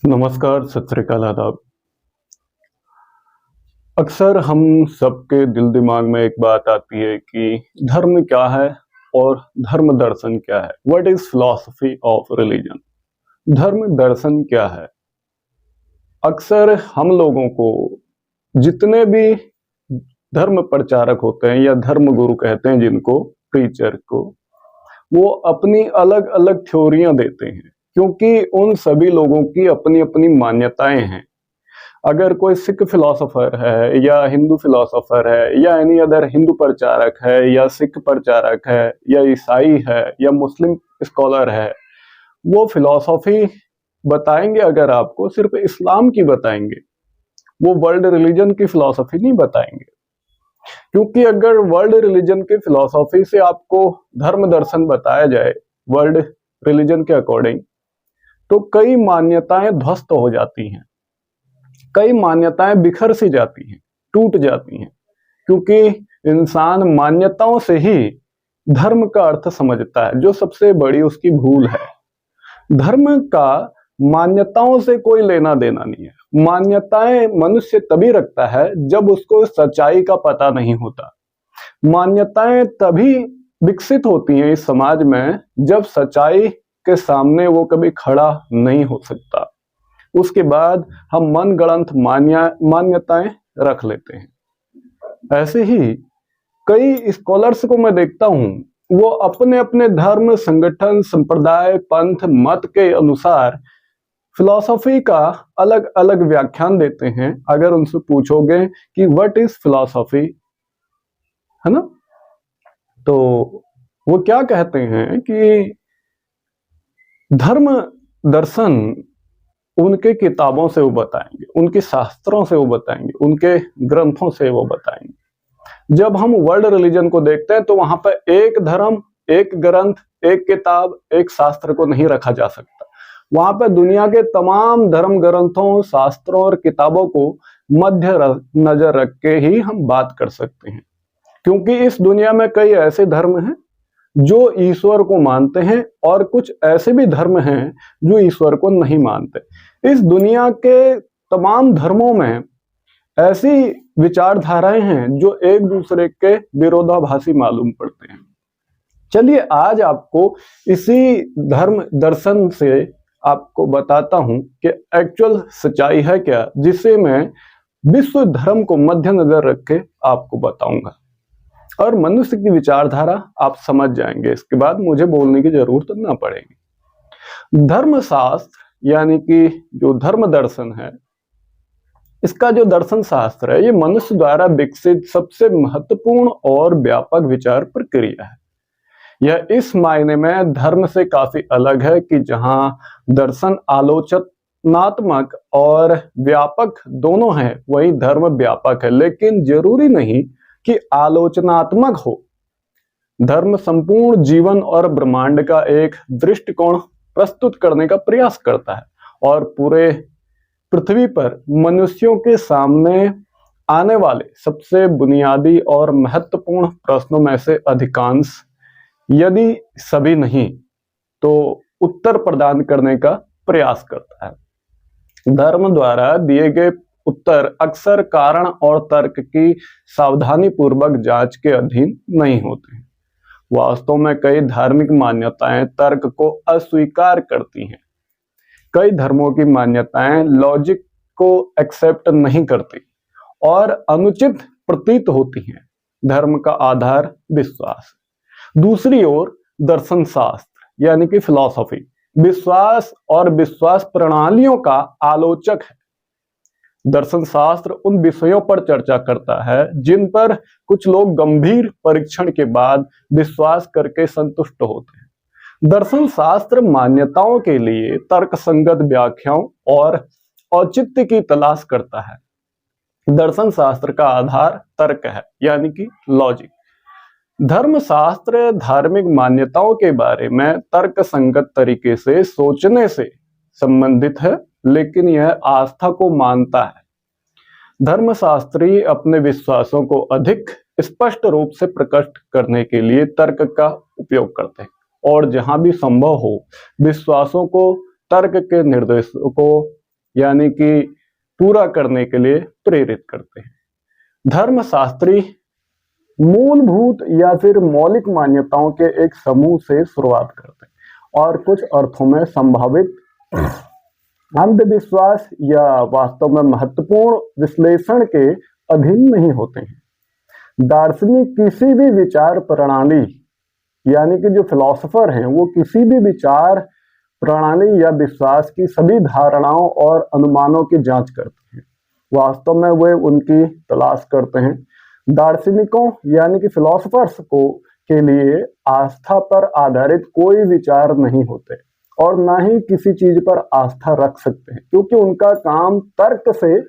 नमस्कार, सत श्री अकाल, आदाब। अक्सर हम सबके दिल दिमाग में एक बात आती है कि धर्म क्या है और धर्म दर्शन क्या है। What is philosophy of religion? धर्म दर्शन क्या है? अक्सर हम लोगों को जितने भी धर्म प्रचारक होते हैं या धर्म गुरु कहते हैं जिनको, प्रीचर को, वो अपनी अलग अलग थ्योरियां देते हैं, क्योंकि उन सभी लोगों की अपनी अपनी मान्यताएं हैं। अगर कोई सिख फिलोसोफर है या हिंदू फिलोसोफर है या एनी अदर हिंदू प्रचारक है या सिख प्रचारक है या ईसाई है या मुस्लिम स्कॉलर है, वो फिलॉसफी बताएंगे। अगर आपको सिर्फ इस्लाम की बताएंगे, वो वर्ल्ड रिलीजन की फिलॉसफी नहीं बताएंगे। क्योंकि अगर वर्ल्ड रिलीजन की फिलॉसफी से आपको धर्म दर्शन बताया जाए वर्ल्ड रिलीजन के अकॉर्डिंग, तो कई मान्यताएं ध्वस्त हो जाती हैं, कई मान्यताएं बिखर सी जाती हैं, टूट जाती हैं। क्योंकि इंसान मान्यताओं से ही धर्म का अर्थ समझता है, जो सबसे बड़ी उसकी भूल है। धर्म का मान्यताओं से कोई लेना देना नहीं है। मान्यताएं मनुष्य तभी रखता है जब उसको सच्चाई का पता नहीं होता। मान्यताएं तभी विकसित होती हैं इस समाज में जब सच्चाई के सामने वो कभी खड़ा नहीं हो सकता। उसके बाद हम मनगढ़ंत मान्यताएं रख लेते हैं। ऐसे ही कई स्कॉलर्स को मैं देखता हूं, वो अपने अपने धर्म, संगठन, संप्रदाय, पंथ, मत के अनुसार फिलॉसफी का अलग अलग व्याख्यान देते हैं। अगर उनसे पूछोगे कि व्हाट इज फिलॉसफी, है ना, तो वो क्या कहते हैं कि धर्म दर्शन उनके किताबों से वो बताएंगे, उनके शास्त्रों से वो बताएंगे, उनके ग्रंथों से वो बताएंगे। जब हम वर्ल्ड रिलीजन को देखते हैं तो वहां पर एक धर्म, एक ग्रंथ, एक किताब, एक शास्त्र को नहीं रखा जा सकता। वहां पर दुनिया के तमाम धर्म ग्रंथों, शास्त्रों और किताबों को मध्य नजर रख के ही हम बात कर सकते हैं। क्योंकि इस दुनिया में कई ऐसे धर्म हैं जो ईश्वर को मानते हैं और कुछ ऐसे भी धर्म हैं जो ईश्वर को नहीं मानते। इस दुनिया के तमाम धर्मों में ऐसी विचारधाराएं हैं जो एक दूसरे के विरोधाभासी मालूम पड़ते हैं। चलिए आज आपको इसी धर्म दर्शन से आपको बताता हूं कि एक्चुअल सच्चाई है क्या, जिसे मैं विश्व धर्म को मद्देनजर रख के आपको बताऊंगा और मनुष्य की विचारधारा आप समझ जाएंगे। इसके बाद मुझे बोलने की जरूरत ना पड़ेगी। धर्मशास्त्र यानी कि जो धर्म दर्शन है, इसका जो दर्शन शास्त्र है, ये मनुष्य द्वारा विकसित सबसे महत्वपूर्ण और व्यापक विचार प्रक्रिया है। यह इस मायने में धर्म से काफी अलग है कि जहां दर्शन आलोचनात्मक और व्यापक दोनों है, वही धर्म व्यापक है, लेकिन जरूरी नहीं कि आलोचनात्मक हो। धर्म संपूर्ण जीवन और ब्रह्मांड का एक दृष्टिकोण प्रस्तुत करने का प्रयास करता है और पूरे पृथ्वी पर मनुष्यों के सामने आने वाले सबसे बुनियादी और महत्वपूर्ण प्रश्नों में से अधिकांश, यदि सभी नहीं, तो उत्तर प्रदान करने का प्रयास करता है। धर्म द्वारा दिए गए उत्तर अक्सर कारण और तर्क की सावधानी पूर्वक जांच के अधीन नहीं होते हैं। वास्तव में कई धार्मिक मान्यताएं तर्क को अस्वीकार करती हैं। कई धर्मों की मान्यताएं लॉजिक को एक्सेप्ट नहीं करती और अनुचित प्रतीत होती हैं। धर्म का आधार विश्वास। दूसरी ओर दर्शन शास्त्र यानी कि फिलॉसफी विश्वास और विश्वास प्रणालियों का आलोचक है। दर्शन शास्त्र उन विषयों पर चर्चा करता है जिन पर कुछ लोग गंभीर परीक्षण के बाद विश्वास करके संतुष्ट होते हैं। दर्शन शास्त्र मान्यताओं के लिए तर्कसंगत व्याख्याओं और औचित्य की तलाश करता है। दर्शन शास्त्र का आधार तर्क है, यानी कि लॉजिक। धर्मशास्त्र धार्मिक मान्यताओं के बारे में तर्कसंगत तरीके से सोचने से संबंधित है, लेकिन यह आस्था को मानता है। धर्मशास्त्री अपने विश्वासों को अधिक स्पष्ट रूप से प्रकट करने के लिए तर्क का उपयोग करते हैं और जहां भी संभव हो विश्वासों को तर्क के निर्देशों को यानी कि पूरा करने के लिए प्रेरित करते हैं। धर्मशास्त्री मूलभूत या फिर मौलिक मान्यताओं के एक समूह से शुरुआत करते हैं और कुछ अर्थों में संभावित अंधविश्वास या वास्तव में महत्वपूर्ण विश्लेषण के अधीन नहीं होते हैं। दार्शनिक किसी भी विचार प्रणाली यानी कि जो फिलोसोफर हैं वो किसी भी विचार प्रणाली या विश्वास की सभी धारणाओं और अनुमानों की जांच करते हैं। वास्तव में वे उनकी तलाश करते हैं। दार्शनिकों यानी कि फिलोसोफर्स को के लिए आस्था पर आधारित कोई विचार नहीं होते और ना ही किसी चीज पर आस्था रख सकते हैं, क्योंकि उनका काम तर्क से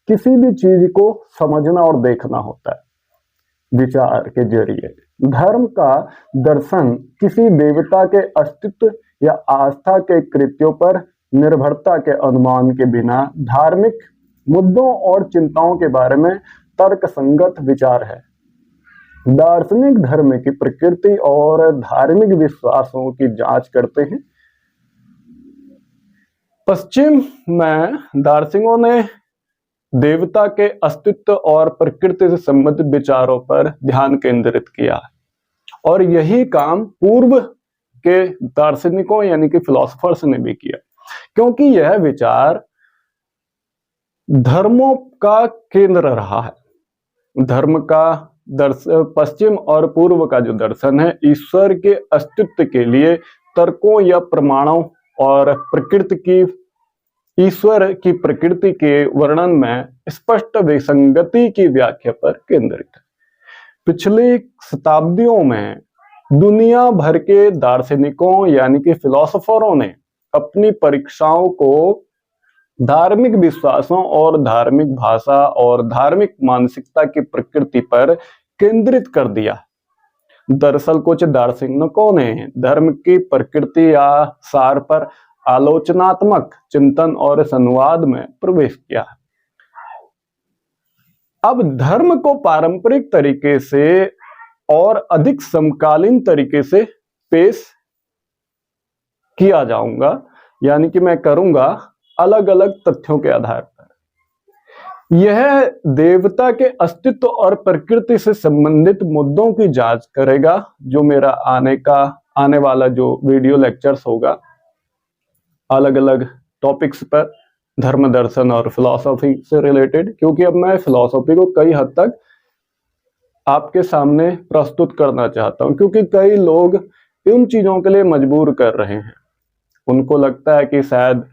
किसी भी चीज को समझना और देखना होता है विचार के जरिए। धर्म का दर्शन किसी देवता के अस्तित्व या आस्था के कृत्यों पर निर्भरता के अनुमान के बिना धार्मिक मुद्दों और चिंताओं के बारे में तर्कसंगत विचार है। दार्शनिक धर्म की प्रकृति और धार्मिक विश्वासों की जांच करते हैं। पश्चिम में दार्शनिकों ने देवता के अस्तित्व और प्रकृति से संबंधित विचारों पर ध्यान केंद्रित किया और यही काम पूर्व के दार्शनिकों यानी कि फिलोसोफर्स ने भी किया, क्योंकि यह विचार धर्मों का केंद्र रहा है। धर्म का पश्चिम और पूर्व का जो दर्शन है ईश्वर के अस्तित्व के लिए तर्कों या प्रमाणों और ईश्वर की प्रकृति के वर्णन में स्पष्ट विसंगति की व्याख्या पर केंद्रित है। पिछली शताब्दियों में दुनिया भर के दार्शनिकों यानी कि फिलोसोफरों ने अपनी परीक्षाओं को धार्मिक विश्वासों और धार्मिक भाषा और धार्मिक मानसिकता की प्रकृति पर केंद्रित कर दिया। दरअसल कुछ दार्शनिकों ने धर्म की प्रकृति या सार पर आलोचनात्मक चिंतन और संवाद में प्रवेश किया। अब धर्म को पारंपरिक तरीके से और अधिक समकालीन तरीके से पेश किया जाऊंगा, यानी कि मैं करूंगा अलग अलग तथ्यों के आधार पर। यह देवता के अस्तित्व और प्रकृति से संबंधित मुद्दों की जांच करेगा, जो मेरा आने वाला जो वीडियो लेक्चर्स होगा अलग अलग टॉपिक्स पर धर्म दर्शन और फिलॉसफी से रिलेटेड, क्योंकि अब मैं फिलॉसफी को कई हद तक आपके सामने प्रस्तुत करना चाहता हूं, क्योंकि कई लोग इन चीजों के लिए मजबूर कर रहे हैं। उनको लगता है कि शायद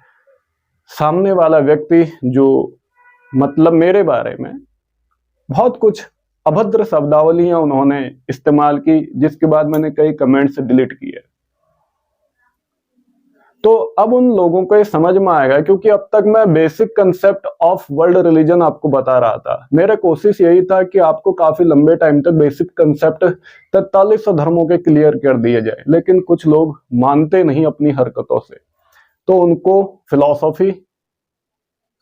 सामने वाला व्यक्ति जो मतलब मेरे बारे में बहुत कुछ अभद्र शब्दावलियां उन्होंने इस्तेमाल की, जिसके बाद मैंने कई कमेंट्स डिलीट किए। तो अब उन लोगों को ये समझ में आएगा, क्योंकि अब तक मैं basic concept of world religion आपको बता रहा था। मेरा कोशिश यही था कि आपको काफी लंबे टाइम तक बेसिक कंसेप्ट 4300 धर्मों के क्लियर कर दिए जाए, लेकिन कुछ लोग मानते नहीं अपनी हरकतों से, तो उनको फिलॉसफी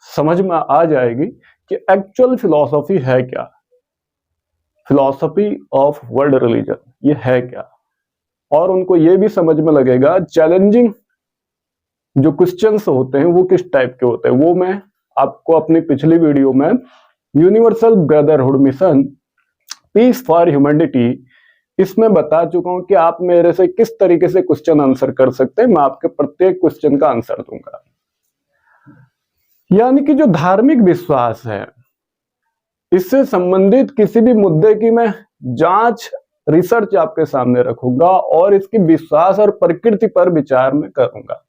समझ में आ जाएगी कि एक्चुअल फिलॉसफी है क्या, फिलॉसफी ऑफ वर्ल्ड रिलीजन ये है क्या। और उनको ये भी समझ में लगेगा चैलेंजिंग जो क्वेश्चंस होते हैं वो किस टाइप के होते हैं। वो मैं आपको अपनी पिछली वीडियो में universal brotherhood mission peace for humanity इसमें बता चुका हूं कि आप मेरे से किस तरीके से क्वेश्चन आंसर कर सकते हैं। मैं आपके प्रत्येक क्वेश्चन का आंसर दूंगा। यानी कि जो धार्मिक विश्वास है, इससे संबंधित किसी भी मुद्दे की मैं जांच रिसर्च आपके सामने रखूंगा और इसकी विश्वास और प्रकृति पर विचार में करूंगा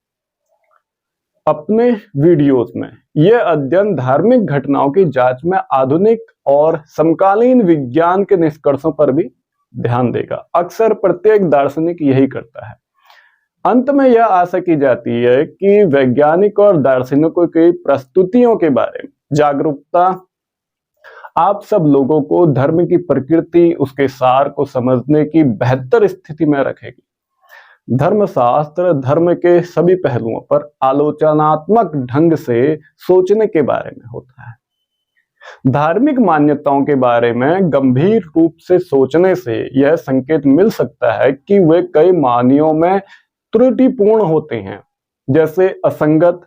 अपने वीडियोस में। यह अध्ययन धार्मिक घटनाओं की जांच में आधुनिक और समकालीन विज्ञान के निष्कर्षों पर भी ध्यान देगा। अक्सर प्रत्येक दार्शनिक यही करता है। अंत में यह आशा की जाती है कि वैज्ञानिक और दार्शनिकों की प्रस्तुतियों के बारे में जागरूकता आप सब लोगों को धर्म की प्रकृति, उसके सार को समझने की बेहतर स्थिति में रखेगी। धर्मशास्त्र धर्म के सभी पहलुओं पर आलोचनात्मक ढंग से सोचने के बारे में होता है। धार्मिक मान्यताओं के बारे में गंभीर रूप से सोचने से यह संकेत मिल सकता है कि वे कई मायनों में त्रुटिपूर्ण होते हैं जैसे असंगत,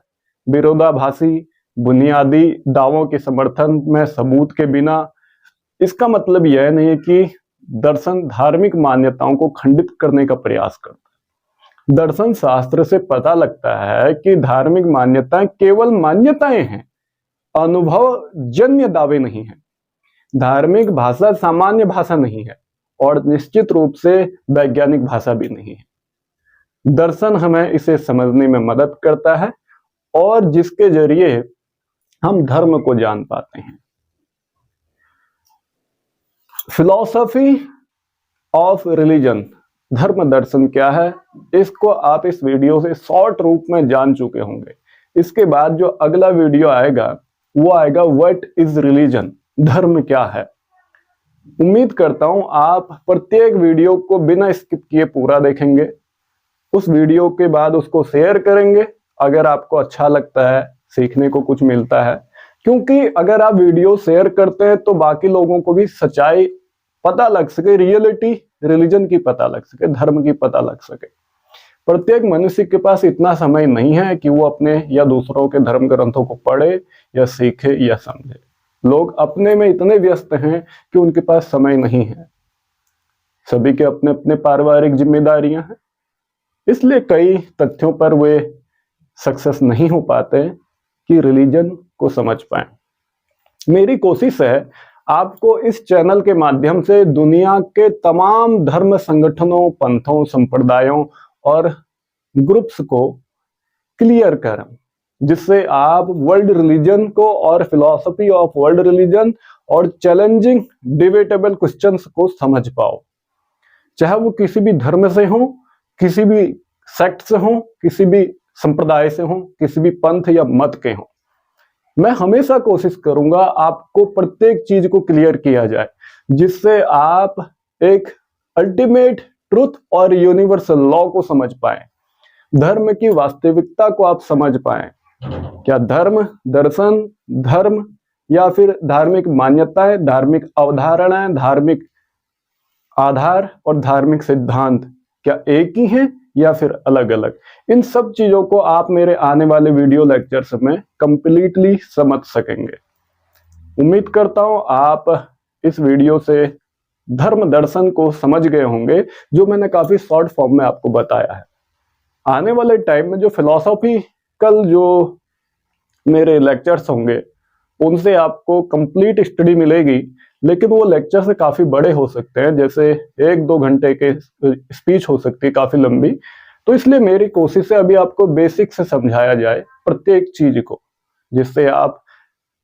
विरोधाभासी, बुनियादी दावों के समर्थन में सबूत के बिना। इसका मतलब यह नहीं है कि दर्शन धार्मिक मान्यताओं को खंडित करने का प्रयास करता है। दर्शन शास्त्र से पता लगता है कि धार्मिक मान्यताएं केवल मान्यताएं हैं, अनुभव जन्य दावे नहीं है। धार्मिक भाषा सामान्य भाषा नहीं है और निश्चित रूप से वैज्ञानिक भाषा भी नहीं है। दर्शन हमें इसे समझने में मदद करता है और जिसके जरिए हम धर्म को जान पाते हैं। फिलॉसफी ऑफ रिलीजन, धर्म दर्शन क्या है, इसको आप इस वीडियो से शॉर्ट रूप में जान चुके होंगे। इसके बाद जो अगला वीडियो आएगा वो आएगा व्हाट इज रिलीजन, धर्म क्या है। उम्मीद करता हूं आप प्रत्येक वीडियो को बिना स्किप किए पूरा देखेंगे। उस वीडियो के बाद उसको शेयर करेंगे अगर आपको अच्छा लगता है, सीखने को कुछ मिलता है। क्योंकि अगर आप वीडियो शेयर करते हैं तो बाकी लोगों को भी सच्चाई पता लग सके, रियलिटी रिलीजन की पता लग सके, धर्म की पता लग सके। प्रत्येक मनुष्य के पास इतना समय नहीं है कि वो अपने या दूसरों के धर्म ग्रंथों को पढ़े या सीखे या समझे। लोग अपने में इतने व्यस्त हैं कि उनके पास समय नहीं है। सभी के अपने अपने पारिवारिक जिम्मेदारियां हैं, इसलिए कई तथ्यों पर वे सक्सेस नहीं हो पाते कि रिलीजन को समझ पाए। मेरी कोशिश है आपको इस चैनल के माध्यम से दुनिया के तमाम धर्म संगठनों, पंथों, संप्रदायों और ग्रुप्स को क्लियर करें, जिससे आप वर्ल्ड रिलीजन को और फिलॉसफी ऑफ वर्ल्ड रिलीजन और चैलेंजिंग डिबेटेबल क्वेश्चंस को समझ पाओ। चाहे वो किसी भी धर्म से हो, किसी भी सेक्ट से हो, किसी भी संप्रदाय से हो, किसी भी पंथ या मत के हो। मैं हमेशा कोशिश करूंगा आपको प्रत्येक चीज को क्लियर किया जाए, जिससे आप एक अल्टीमेट ट्रुथ और यूनिवर्सल लॉ को समझ पाए, धर्म की वास्तविकता को आप समझ पाए। क्या धर्म, दर्शन, धर्म या फिर धार्मिक मान्यताएं, धार्मिक अवधारणाएं, धार्मिक आधार और धार्मिक सिद्धांत क्या एक ही हैं या फिर अलग अलग? इन सब चीजों को आप मेरे आने वाले वीडियो लेक्चर्स में कंप्लीटली समझ सकेंगे। उम्मीद करता हूं आप इस वीडियो से धर्म दर्शन को समझ गए होंगे, जो मैंने काफी शॉर्ट फॉर्म में आपको बताया है। आने वाले टाइम में जो फिलॉसॉफिकल जो मेरे लेक्चर्स होंगे उनसे आपको कंप्लीट स्टडी मिलेगी, लेकिन वो लेक्चर से काफी बड़े हो सकते हैं, जैसे 1-2 घंटे के स्पीच हो सकती है, काफी लंबी। तो इसलिए मेरी कोशिश है अभी आपको बेसिक से समझाया जाए प्रत्येक चीज को, जिससे आप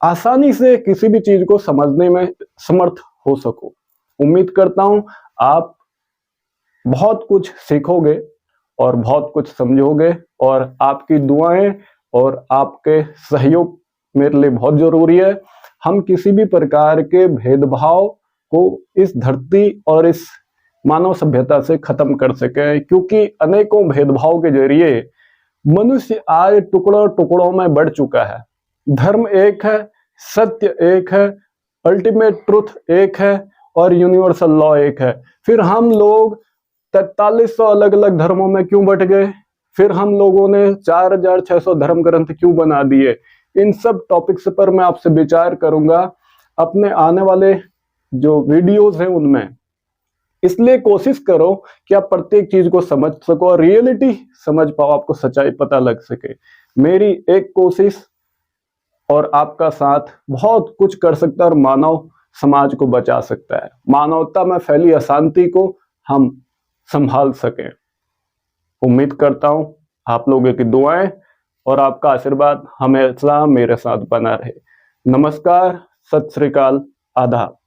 आसानी से किसी भी चीज को समझने में समर्थ हो सको। उम्मीद करता हूं आप बहुत कुछ सीखोगे और बहुत कुछ समझोगे, और आपकी दुआएं और आपके सहयोग मेरे लिए बहुत जरूरी है। हम किसी भी प्रकार के भेदभाव को इस धरती और इस मानव सभ्यता से खत्म कर सके, क्योंकि अनेकों भेदभाव के जरिए मनुष्य आज टुकड़ों टुकड़ों में बढ़ चुका है। धर्म एक है, सत्य एक है, अल्टीमेट ट्रुथ एक है और यूनिवर्सल लॉ एक है। फिर हम लोग 4300 अलग अलग धर्मों में क्यों बट गए? फिर हम लोगों ने 4600 धर्म ग्रंथ क्यों बना दिए? इन सब टॉपिक्स पर मैं आपसे विचार करूंगा अपने आने वाले जो वीडियोस हैं उनमें। इसलिए कोशिश करो कि आप प्रत्येक चीज को समझ सको और रियलिटी समझ पाओ, आपको सच्चाई पता लग सके। मेरी एक कोशिश और आपका साथ बहुत कुछ कर सकता है और मानव समाज को बचा सकता है। मानवता में फैली अशांति को हम संभाल सकें। उम्मीद करता हूं आप लोगों की दुआएं और आपका आशीर्वाद हमेशा मेरे साथ बना रहे। नमस्कार, सत श्री अकाल, आदाब।